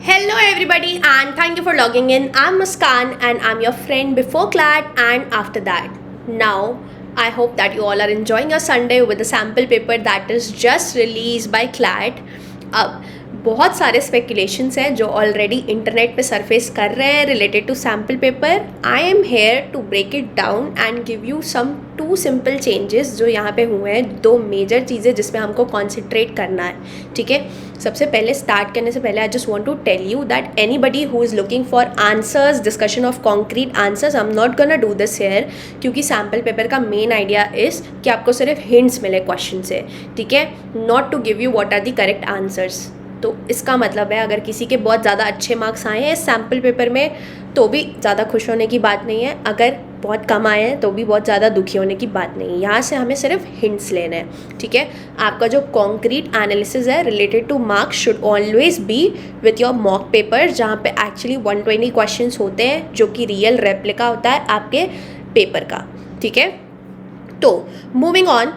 Hello, everybody, and thank you for logging in. I'm Muskan, and I'm your friend before CLAT and after that. Now, I hope that you all are enjoying your Sunday with the sample paper that is just released by CLAT. अब बहुत सारे speculations हैं जो already internet पे surface कर रहे हैं related to sample paper. I am here to break it down and give you some two simple changes जो यहाँ पे हुए हैं. दो मेजर चीज़ें जिसमें हमको कॉन्सेंट्रेट करना है. ठीक है, सबसे पहले स्टार्ट करने से पहले I just want to tell you that anybody who is looking for answers, discussion of concrete answers, I am not gonna do this here, क्योंकि सैम्पल पेपर का मेन आइडिया इज़ कि आपको सिर्फ हिंट्स मिले question से. ठीक है, not to give you what are the correct answers. तो इसका मतलब है अगर किसी के बहुत ज़्यादा अच्छे मार्क्स आए हैं इस सैम्पल पेपर में तो भी ज़्यादा खुश होने की बात नहीं है, अगर बहुत कम आए हैं तो भी बहुत ज़्यादा दुखी होने की बात नहीं है. यहाँ से हमें सिर्फ हिंट्स लेने हैं. ठीक है, आपका जो कॉन्क्रीट एनालिसिस है related two marks should always be with your mock paper, जहाँ पे एक्चुअली 120 क्वेश्चंस होते हैं जो कि रियल रेप्लिका होता है आपके पेपर का. ठीक है, तो मूविंग ऑन,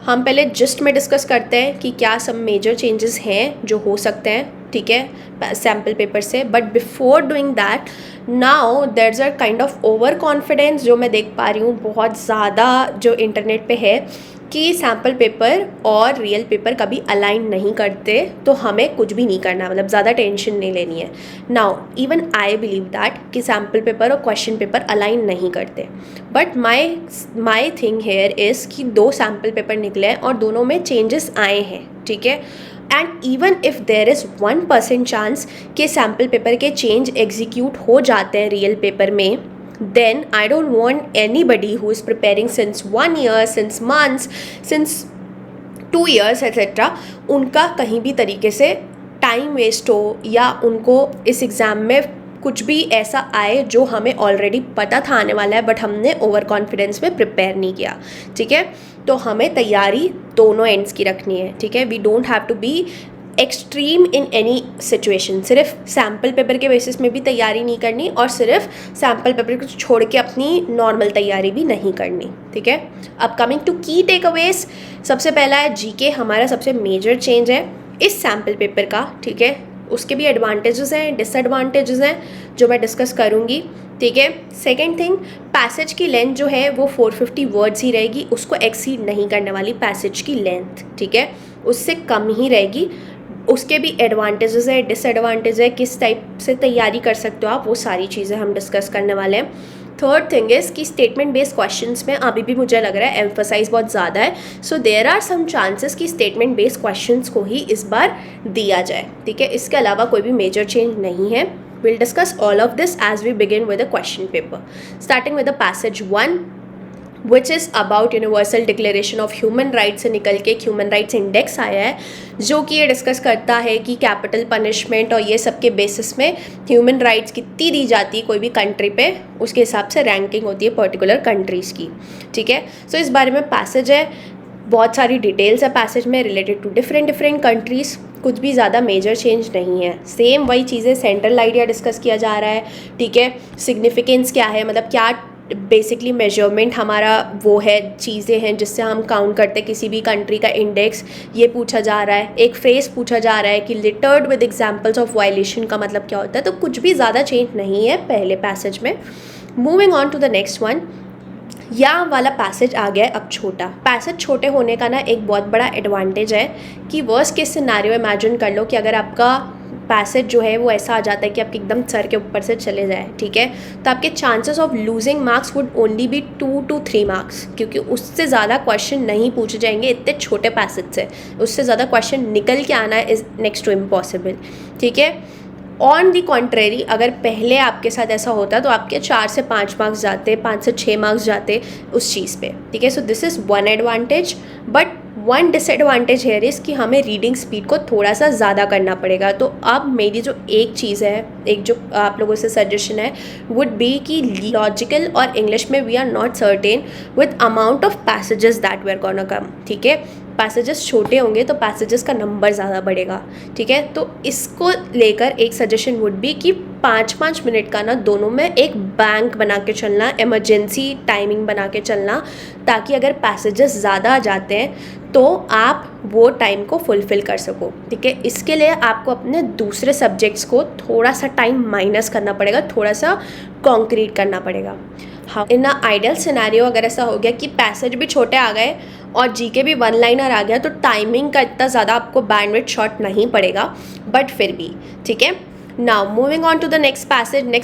हम पहले जिस्ट में डिस्कस करते हैं कि क्या सब मेजर चेंजेस हैं जो हो सकते हैं. ठीक है, सैम्पल पेपर से. But before doing that, now there is a kind of over confidence जो मैं देख पा रही हूँ बहुत ज़्यादा जो इंटरनेट पे है कि सैम्पल पेपर और रियल पेपर कभी अलाइन नहीं करते, तो हमें कुछ भी नहीं करना, मतलब ज़्यादा टेंशन नहीं लेनी है. Now even I believe that कि सैम्पल पेपर और क्वेश्चन पेपर अलाइन नहीं करते. But my thing here is कि दो सैम्पल पेपर निकले हैं और दोनों में चेंजेस आए हैं. ठीक है, and even if there is 1% chance कि सैम्पल पेपर के चेंज एग्जीक्यूट हो जाते हैं रियल पेपर में, then I don't want anybody who is preparing since 1 year, since months, since 2 years etc. उनका कहीं भी तरीके से टाइम वेस्ट हो या उनको इस एग्ज़ाम में कुछ भी ऐसा आए जो हमें ऑलरेडी पता था आने वाला है बट हमने ओवर कॉन्फिडेंस में प्रिपेयर नहीं किया. ठीक है, तो हमें तैयारी दोनों एंड्स की रखनी है. ठीक है, we don't have to be extreme in any situation. सिर्फ सैम्पल पेपर के बेसिस में भी तैयारी नहीं करनी और सिर्फ सैम्पल पेपर को छोड़ के अपनी नॉर्मल तैयारी भी नहीं करनी. ठीक है, अब कमिंग टू की टेक अवेज, सबसे पहला है जीके. हमारा सबसे मेजर चेंज है इस सैम्पल पेपर का. ठीक है, उसके भी एडवांटेजेस हैं, डिसएडवांटेजेस हैं जो मैं डिस्कस करूँगी. ठीक है, सेकेंड थिंग, पैसेज की लेंथ जो है वो 450 वर्ड्स ही रहेगी, उसको एक्सीड नहीं करने वाली पैसेज की लेंथ. ठीक है, उससे कम ही रहेगी. उसके भी एडवांटेजेस है, डिसएडवांटेज है, किस टाइप से तैयारी कर सकते हो आप, वो सारी चीज़ें हम डिस्कस करने वाले हैं. थर्ड थिंग इज़ कि स्टेटमेंट बेस्ड क्वेश्चंस में अभी भी मुझे लग रहा है एम्फसाइज बहुत ज़्यादा है. So there are some chances कि स्टेटमेंट बेस्ड क्वेश्चंस को ही इस बार दिया जाए. ठीक है, इसके अलावा कोई भी मेजर चेंज नहीं है. Will discuss all of this as we begin with a question paper, starting with the passage 1 which is about universal declaration of human rights से निकल के ह्यूमन राइट्स इंडेक्स आया है जो कि ये डिस्कस करता है कि कैपिटल पनिशमेंट और ये सब के बेसिस में ह्यूमन राइट्स कितनी दी जाती है कोई भी कंट्री पे, उसके हिसाब से रैंकिंग होती है पर्टिकुलर कंट्रीज़ की. ठीक है, सो इस बारे में पैसेज है, बहुत सारी डिटेल्स है पैसेज में रिलेटेड टू डिफरेंट कंट्रीज़. कुछ भी ज़्यादा मेजर चेंज नहीं है, सेम वही चीज़ें, सेंट्रल आइडिया डिस्कस किया जा रहा है. ठीक है, सिग्निफिकेंस क्या है, मतलब क्या बेसिकली मेजरमेंट हमारा वो है, चीज़ें हैं जिससे हम काउंट करते हैं किसी भी कंट्री का इंडेक्स, ये पूछा जा रहा है. एक फ्रेज पूछा जा रहा है कि littered with examples of violation का मतलब क्या होता है. तो कुछ भी ज़्यादा चेंज नहीं है पहले पैसेज में. Moving on to the next one, यहाँ वाला पैसेज आ गया है अब छोटा. पैसेज छोटे होने का ना एक बहुत बड़ा एडवांटेज है कि वर्स्ट केस सिनेरियो इमेजिन कर लो कि अगर आपका पैसेज जो है वो ऐसा आ जाता है कि आपके एकदम सर के ऊपर से चले जाए. ठीक है, तो आपके chances of losing marks would only be 2 to 3 marks, क्योंकि उससे ज़्यादा क्वेश्चन नहीं पूछे जाएंगे इतने छोटे पैसेज से. उससे ज़्यादा क्वेश्चन निकल के आना इज़ नेक्स्ट टू इम्पॉसिबल. ठीक है, ऑन दी कॉन्ट्रेरी अगर पहले आपके साथ ऐसा होता तो आपके 4 से 5 मार्क्स जाते, 5 से 6 मार्क्स जाते उस चीज़ पे. ठीक है, so this is one advantage. But one disadvantage है इस कि हमें रीडिंग स्पीड को थोड़ा सा ज़्यादा करना पड़ेगा. तो अब मेरी जो एक चीज़ है, एक जो आप लोगों से सजेशन है वुड बी कि लॉजिकल और इंग्लिश में we are not certain with amount of passages that we are gonna come. ठीक है, पैसेजेस छोटे होंगे तो पैसेजेस का नंबर ज़्यादा बढ़ेगा, ठीक है। तो इसको लेकर एक सजेशन वुड बी कि 5-5 मिनट का ना दोनों में एक बैंक बना के चलना, इमरजेंसी टाइमिंग बना के चलना, ताकि अगर पैसेजेस ज़्यादा आ जाते हैं तो आप वो टाइम को फुलफ़िल कर सको, ठीक है। इसके लिए आपको अपने दूसरे सब्जेक्ट्स को थोड़ा सा टाइम माइनस करना पड़ेगा, थोड़ा सा कॉन्क्रीट करना पड़ेगा। हाँ, इन आइडियल सिनेरियो अगर ऐसा हो गया कि पैसेज भी छोटे आ गए और जीके भी वन लाइनर आ गया तो टाइमिंग का इतना ज़्यादा आपको बैंडविड्थ शॉर्ट नहीं पड़ेगा, बट फिर भी ठीक है। Now moving on to the next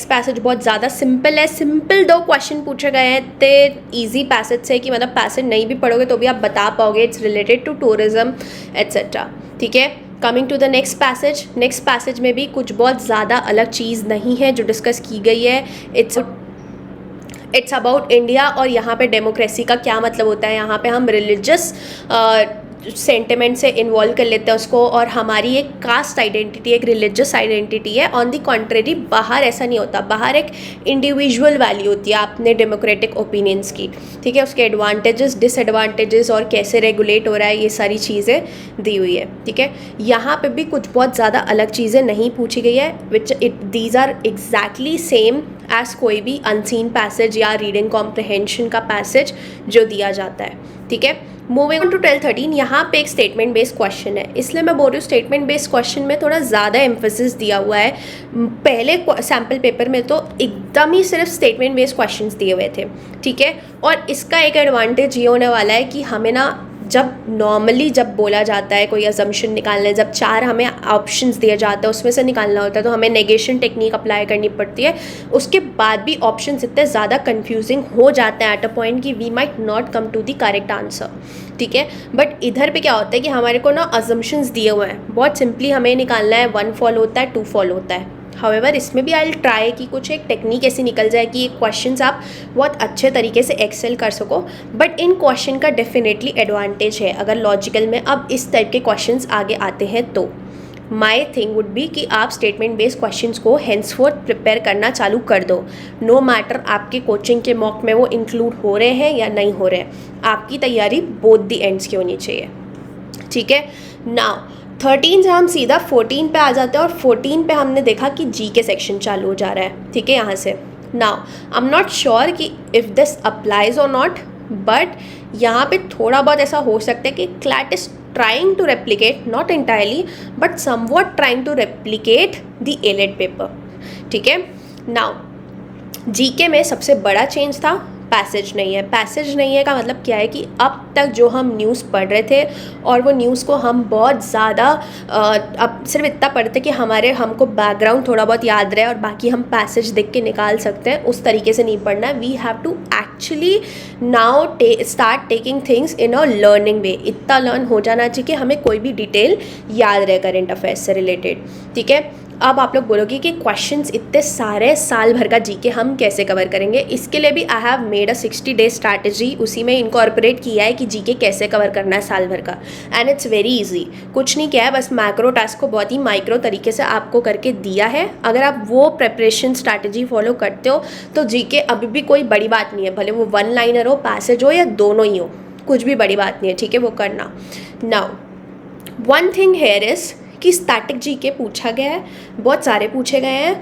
passage बहुत ज़्यादा सिंपल है। सिंपल 2 क्वेश्चन पूछे गए हैं ते ईजी पैसेज से कि मतलब पैसेज नहीं भी पढ़ोगे तो भी आप बता पाओगे, it's related to tourism etcetera, ठीक है। Coming to the next passage में भी कुछ बहुत ज़्यादा अलग चीज़ नहीं है जो डिस्कस की गई है। इट्स अबाउट इंडिया और यहाँ पे डेमोक्रेसी का क्या मतलब होता है। यहाँ पे हम रिलीजियस सेंटिमेंट से इन्वॉल्व कर लेते हैं उसको, और हमारी एक कास्ट आइडेंटिटी, एक रिलीजियस आइडेंटिटी है। ऑन द कॉन्ट्रेरी बाहर ऐसा नहीं होता, बाहर एक इंडिविजुअल वैल्यू होती है अपने डेमोक्रेटिक ओपिनियंस की, ठीक है। उसके एडवांटेजेस, डिसएडवांटेजेस और कैसे रेगुलेट हो रहा है, ये सारी चीज़ें दी हुई है, ठीक है। यहाँ पे भी कुछ बहुत ज़्यादा अलग चीज़ें नहीं पूछी गई है, these are exactly same as कोई भी अनसीन पैसेज या रीडिंग कॉम्प्रहेंशन का पैसेज जो दिया जाता है, ठीक है। मूविंग ऑन टू 12-13, यहाँ पे एक स्टेटमेंट बेस्ड क्वेश्चन है, इसलिए मैं बोल रही हूँ स्टेटमेंट बेस्ड क्वेश्चन में थोड़ा ज़्यादा एम्फेसिस दिया हुआ है। पहले सैम्पल पेपर में तो एकदम ही सिर्फ स्टेटमेंट बेस्ड क्वेश्चंस दिए हुए थे, ठीक है। और इसका एक एडवांटेज ये होने वाला है कि हमें ना जब नॉर्मली जब बोला जाता है कोई अजम्पशन निकालना है, जब 4 हमें ऑप्शंस दिए जाते हैं उसमें से निकालना होता है तो हमें नेगेशन टेक्निक अप्लाई करनी पड़ती है। उसके बाद भी ऑप्शंस इतने ज़्यादा कंफ्यूजिंग हो जाते हैं एट अ पॉइंट कि we might not come to the correct answer, ठीक है। बट इधर पे क्या होता है कि हमारे को ना अजम्पशंस दिए हुए हैं, बहुत सिंपली हमें निकालना है, 1 फॉल होता है, 2 फॉल होता है। हाउएवर इसमें भी आई विल ट्राई कि कुछ एक टेक्निक ऐसी निकल जाए कि क्वेश्चंस आप बहुत अच्छे तरीके से एक्सेल कर सको। बट इन क्वेश्चन का डेफिनेटली एडवांटेज है अगर लॉजिकल में अब इस टाइप के क्वेश्चंस आगे आते हैं तो। माई थिंग वुड बी कि आप स्टेटमेंट बेस्ड क्वेश्चंस को हेंसफोर्थ प्रिपेयर करना चालू कर दो, नो मैटर आपके कोचिंग के मॉक में वो इंक्लूड हो रहे हैं या नहीं हो रहे हैं। आपकी तैयारी बोथ द एंड्स की होनी चाहिए, ठीक है। नाउ 13 से हम सीधा 14 पे आ जाते हैं और 14 पे हमने देखा कि जी के सेक्शन चालू हो जा रहा है, ठीक है। यहाँ से now I am not sure कि इफ़ दिस अप्लाइज और नॉट, बट यहाँ पे थोड़ा बहुत ऐसा हो सकता है कि CLAT is trying to replicate, not entirely but somewhat trying to replicate the AILET paper, ठीक है। नाउ जीके में सबसे बड़ा चेंज था पैसेज नहीं है। पैसेज नहीं है का मतलब क्या है कि अब तक जो हम न्यूज़ पढ़ रहे थे और वो न्यूज़ को हम बहुत ज़्यादा अब सिर्फ इतना पढ़ते कि हमको बैकग्राउंड थोड़ा बहुत याद रहे और बाकी हम पैसेज देख के निकाल सकते हैं, उस तरीके से नहीं पढ़ना है। We have to actually now start taking things in a learning way. इतना लर्न हो जाना चाहिए कि हमें कोई भी डिटेल याद रहे करेंट अफेयर्स से रिलेटेड, ठीक है। अब आप लोग बोलोगे कि क्वेश्चंस इतने सारे साल भर का जीके हम कैसे कवर करेंगे। इसके लिए भी I have made a 60 day strategy, उसी में इनकॉर्पोरेट किया है कि जीके कैसे कवर करना है साल भर का, एंड इट्स वेरी इजी। कुछ नहीं किया है, बस मैक्रो टास्क को बहुत ही माइक्रो तरीके से आपको करके दिया है। अगर आप वो प्रेपरेशन स्ट्रैटेजी फॉलो करते हो तो जीके अभी भी कोई बड़ी बात नहीं है, भले वो 1 लाइनर हो, पैसेज हो या दोनों ही हो, कुछ भी बड़ी बात नहीं है, ठीक है, वो करना। Now one thing here is कि स्टैटिक जीके पूछा गया है, बहुत सारे पूछे गए हैं,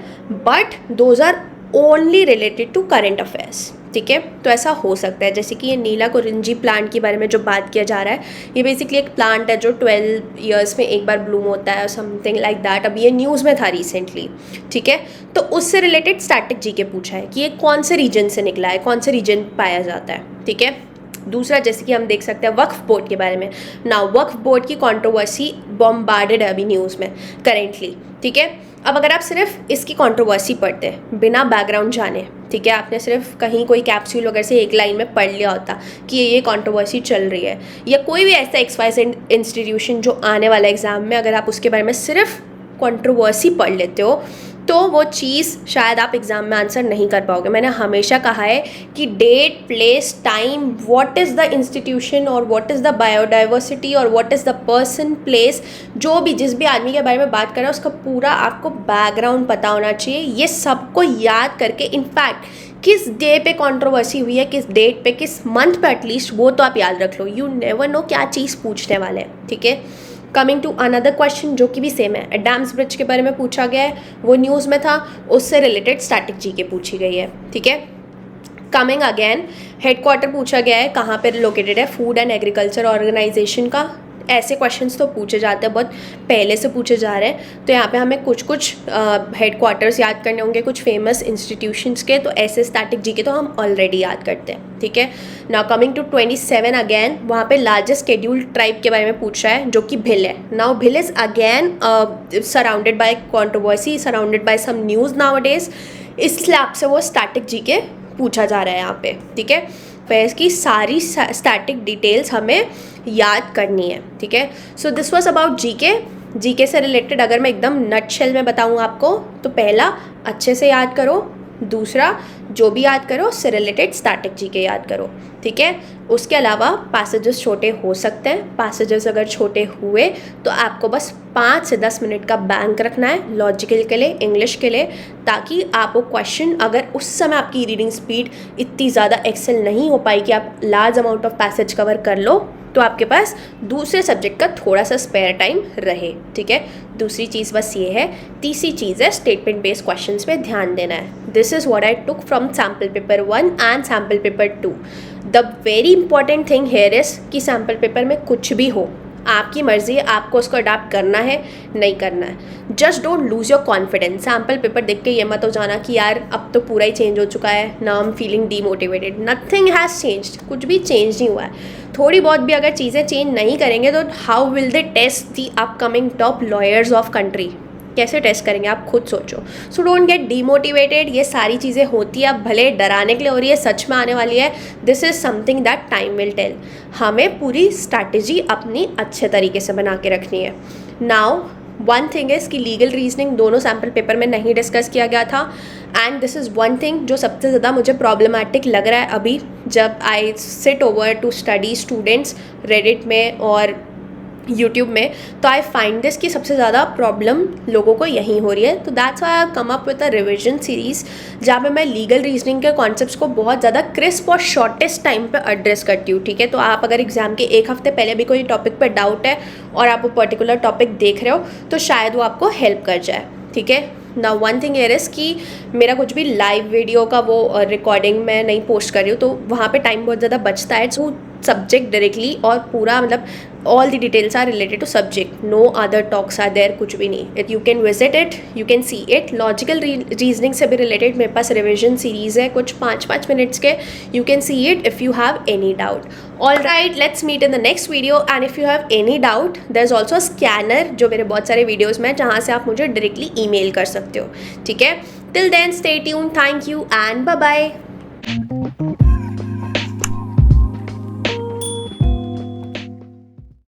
but those are only related to current affairs, ठीक है। तो ऐसा हो सकता है जैसे कि ये नीला कुरिंजी प्लांट के बारे में जो बात किया जा रहा है, ये बेसिकली एक प्लांट है जो 12 ईयर्स में एक बार ब्लूम होता है, समथिंग लाइक दैट। अभी ये न्यूज़ में था रिसेंटली, ठीक है। तो उससे रिलेटेड स्टैटिक जीके पूछा है कि ये कौन से रीजन से निकला है, कौन से रीजन पाया जाता है, ठीक है। दूसरा जैसे कि हम देख सकते हैं वक्फ बोर्ड के बारे में। नाउ वक्फ बोर्ड की कंट्रोवर्सी बॉम्बार्डेड है अभी न्यूज़ में करेंटली, ठीक है। अब अगर आप सिर्फ इसकी कंट्रोवर्सी पढ़ते हैं बिना बैकग्राउंड जाने, ठीक है, आपने सिर्फ कहीं कोई कैप्सूल वगैरह से एक लाइन में पढ़ लिया होता कि ये कंट्रोवर्सी चल रही है, या कोई भी ऐसा XYZ इंस्टीट्यूशन जो आने वाला एग्जाम में अगर आप उसके बारे में सिर्फ कंट्रोवर्सी पढ़ लेते हो तो वो चीज़ शायद आप एग्ज़ाम में आंसर नहीं कर पाओगे। मैंने हमेशा कहा है कि date, place, time, what is the institution और व्हाट इज़ द बायोडाइवर्सिटी और what is the person, place, जो भी जिस भी आदमी के बारे में बात कर रहा है उसका पूरा आपको बैकग्राउंड पता होना चाहिए। ये सबको याद करके, इनफैक्ट किस डे पे कंट्रोवर्सी हुई है, किस डेट पे, किस मंथ पे एटलीस्ट, वो तो आप याद रख लो. यू नेवर नो क्या चीज़ पूछने वाले हैं. ठीक है. कमिंग टू अनदर क्वेश्चन जो कि भी सेम है, डैम्स ब्रिज के बारे में पूछा गया है, वो न्यूज़ में था, उससे रिलेटेड स्टैटिक जीके पूछी गई है. ठीक है. कमिंग अगेन, हेडक्वार्टर पूछा गया है, कहाँ पर लोकेटेड है फूड एंड एग्रीकल्चर ऑर्गेनाइजेशन का. ऐसे क्वेश्चंस तो पूछे जाते हैं, बहुत पहले से पूछे जा रहे हैं. तो यहाँ पे हमें कुछ कुछ हेडक्वार्टर्स याद करने होंगे, कुछ फेमस इंस्टीट्यूशंस के. तो ऐसे स्टैटिक जीके तो हम ऑलरेडी याद करते हैं. ठीक है. नाउ कमिंग टू 27 अगेन, वहाँ पे लार्जेस्ट शेड्यूल्ड ट्राइब के बारे में पूछा है जो कि भिल है. Now Bhil is again surrounded by controversy, surrounded by some news nowadays. इसलिए आपसे वो स्टैटिक जीके पूछा जा रहा है यहाँ पे. ठीक है. फिर इसकी सारी स्टैटिक डिटेल्स हमें याद करनी है. ठीक है. So this was about GK. GK से रिलेटेड अगर मैं एकदम नटशेल में बताऊँ आपको, तो पहला अच्छे से याद करो, दूसरा जो भी याद करो उससे रिलेटेड स्टैटिक जीके याद करो. ठीक है. उसके अलावा पैसेजेस छोटे हो सकते हैं. पैसेजेस अगर छोटे हुए तो आपको बस 5 से 10 मिनट का बैंक रखना है लॉजिकल के लिए, इंग्लिश के लिए, ताकि आप वो क्वेश्चन, अगर उस समय आपकी रीडिंग स्पीड इतनी ज़्यादा एक्सेल नहीं हो पाई कि आप large amount of passage cover कर लो, तो आपके पास दूसरे सब्जेक्ट का थोड़ा सा स्पेयर टाइम रहे. ठीक है. दूसरी चीज़ बस ये है. तीसरी चीज़ है स्टेटमेंट बेस्ड क्वेश्चंस पे ध्यान देना है. This is what I took from sample paper 1 and sample paper 2. The very important thing here is कि सैम्पल पेपर में कुछ भी हो, आपकी मर्ज़ी है, आपको उसको अडाप्ट करना है नहीं करना है. Just don't lose your confidence. Sample paper देख के ये मत हो जाना कि यार अब तो पूरा ही चेंज हो चुका है, now I am feeling demotivated. Nothing has changed. कुछ भी चेंज नहीं हुआ है. थोड़ी बहुत भी अगर चीज़ें चेंज नहीं करेंगे तो how will they test the upcoming top lawyers of country. कैसे टेस्ट करेंगे आप खुद सोचो. So don't get demotivated. ये सारी चीज़ें होती है, अब भले डराने के लिए हो रही है, सच में आने वाली है. This is something that time will tell. हमें पूरी स्ट्रैटेजी अपनी अच्छे तरीके से बना के रखनी है. नाउ वन थिंग इज़ कि लीगल रीजनिंग दोनों सैम्पल पेपर में नहीं डिस्कस किया गया था. And this is one thing जो सबसे ज़्यादा मुझे प्रॉब्लमैटिक लग रहा है अभी, जब I sit over to study students Reddit में और यूट्यूब में. तो आई फाइंड दिस कि सबसे ज़्यादा प्रॉब्लम लोगों को यहीं हो रही है. तो that's why I have come up with a revision series जहाँ पे मैं लीगल रीजनिंग के कॉन्सेप्ट्स को बहुत ज़्यादा क्रिस्प और शॉर्टेस्ट टाइम पे एड्रेस करती हूँ. ठीक है. तो आप अगर एग्जाम के एक हफ्ते पहले भी कोई टॉपिक पे डाउट है और आप वो पर्टिकुलर टॉपिक देख रहे हो, तो शायद वो आपको हेल्प कर जाए. ठीक है. ना वन थिंग एयर इज़ कि मेरा कुछ भी लाइव वीडियो का वो रिकॉर्डिंग मैं नहीं पोस्ट कर रही हूँ, तो वहाँ पे टाइम बहुत ज़्यादा बचता है. सो सब्जेक्ट डायरेक्टली और पूरा मतलब all the details are related to subject. No other talks are there, कुछ भी नहीं. It you can visit it, you can see it. Logical reasoning से भी रिलेटेड मेरे पास रिविजन सीरीज़ है कुछ 5-5 मिनट्स के. You can see it if you have any doubt. All right, let's meet in the next video. And if you have any doubt, there is also scanner जो मेरे बहुत सारे videos में, जहाँ से आप मुझे डायरेक्टली ईमेल कर सकते हो. ठीक है. Till then stay tuned. Thank you and bye bye.